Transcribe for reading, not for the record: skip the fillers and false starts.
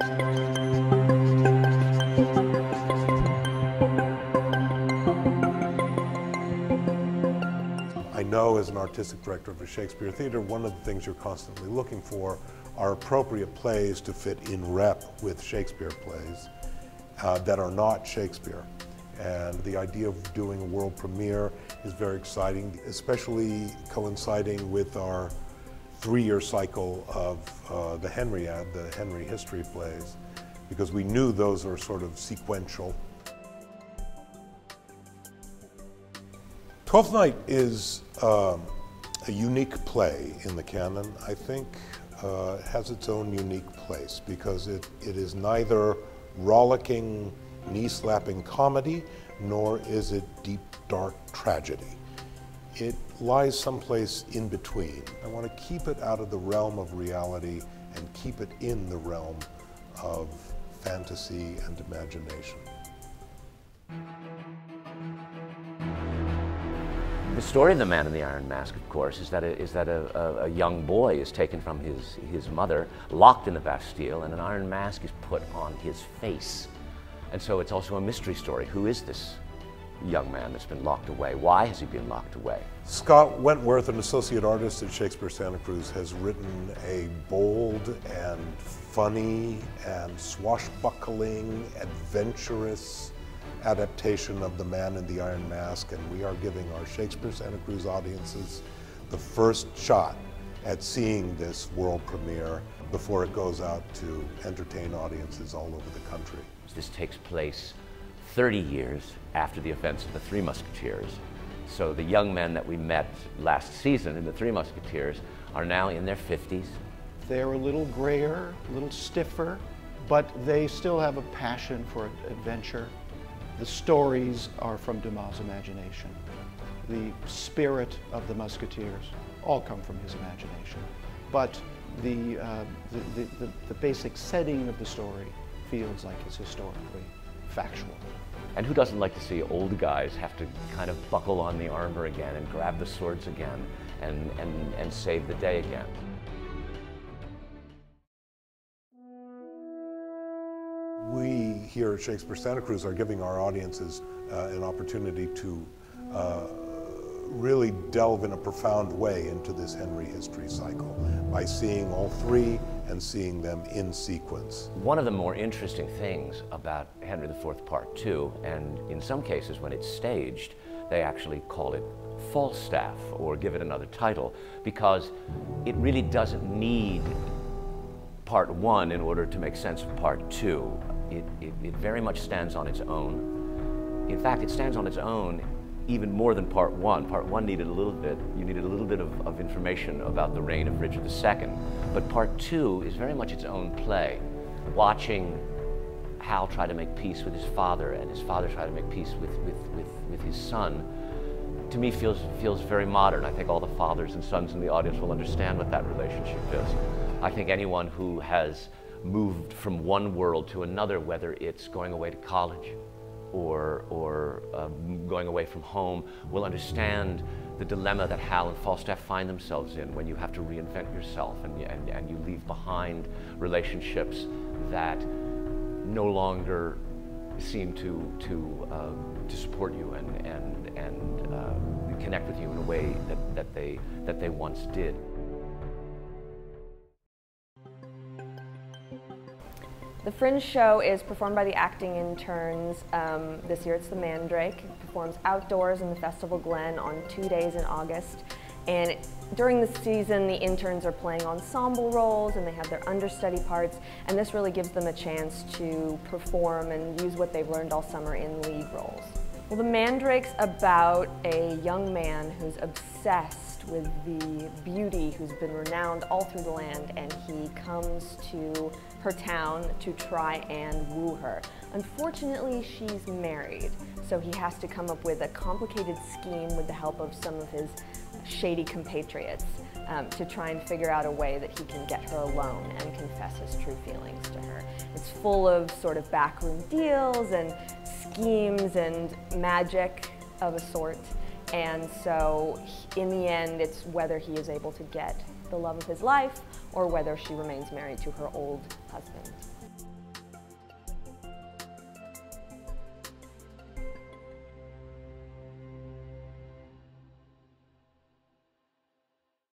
I know as an artistic director of a Shakespeare theater, one of the things you're constantly looking for are appropriate plays to fit in rep with Shakespeare plays that are not Shakespeare. And the idea of doing a world premiere is very exciting, especially coinciding with our 3-year cycle of the Henry history plays, because we knew those are sort of sequential. Twelfth Night is a unique play in the canon, I think. It has its own unique place because it is neither rollicking, knee-slapping comedy, nor is it deep, dark tragedy. It lies someplace in between. I want to keep it out of the realm of reality and keep it in the realm of fantasy and imagination. The story of the Man in the Iron Mask, of course, is that a young boy is taken from his mother, locked in the Bastille, and an iron mask is put on his face. And so it's also a mystery story. Who is this young man that's been locked away? Why has he been locked away? Scott Wentworth, an associate artist at Shakespeare Santa Cruz, has written a bold and funny and swashbuckling, adventurous adaptation of The Man in the Iron Mask, and we are giving our Shakespeare Santa Cruz audiences the first shot at seeing this world premiere before it goes out to entertain audiences all over the country. This takes place 30 years after the events of the Three Musketeers. So the young men that we met last season in the Three Musketeers are now in their 50s. They're a little grayer, a little stiffer, but they still have a passion for adventure. The stories are from Dumas' imagination. The spirit of the Musketeers all come from his imagination. But the basic setting of the story feels like it's historically factual. And who doesn't like to see old guys have to kind of buckle on the armor again and grab the swords again and save the day again? We here at Shakespeare Santa Cruz are giving our audiences an opportunity to really delve in a profound way into this Henry history cycle by seeing all three and seeing them in sequence. One of the more interesting things about Henry IV Part II, and in some cases when it's staged, they actually call it Falstaff or give it another title, because it really doesn't need Part I in order to make sense of Part II. It very much stands on its own. In fact, it stands on its own even more than Part I. Part I needed a little bit, you needed a little bit of information about the reign of Richard II. But Part II is very much its own play. Watching Hal try to make peace with his father and his father try to make peace with his son, to me feels very modern. I think all the fathers and sons in the audience will understand what that relationship is. I think anyone who has moved from one world to another, whether it's going away to college or going away from home, will understand the dilemma that Hal and Falstaff find themselves in when you have to reinvent yourself and you leave behind relationships that no longer seem to support you and connect with you in a way that they once did. The Fringe show is performed by the acting interns. This year it's the Mandrake. It performs outdoors in the Festival Glen on 2 days in August. And during the season, the interns are playing ensemble roles and they have their understudy parts. And this really gives them a chance to perform and use what they've learned all summer in lead roles. Well, the Mandrake's about a young man who's obsessed with the beauty who's been renowned all through the land, and he comes to her town to try and woo her. Unfortunately, she's married, so he has to come up with a complicated scheme with the help of some of his shady compatriots to try and figure out a way that he can get her alone and confess his true feelings to her. It's full of sort of backroom deals and schemes and magic of a sort, and so in the end it's whether he is able to get the love of his life or whether she remains married to her old husband.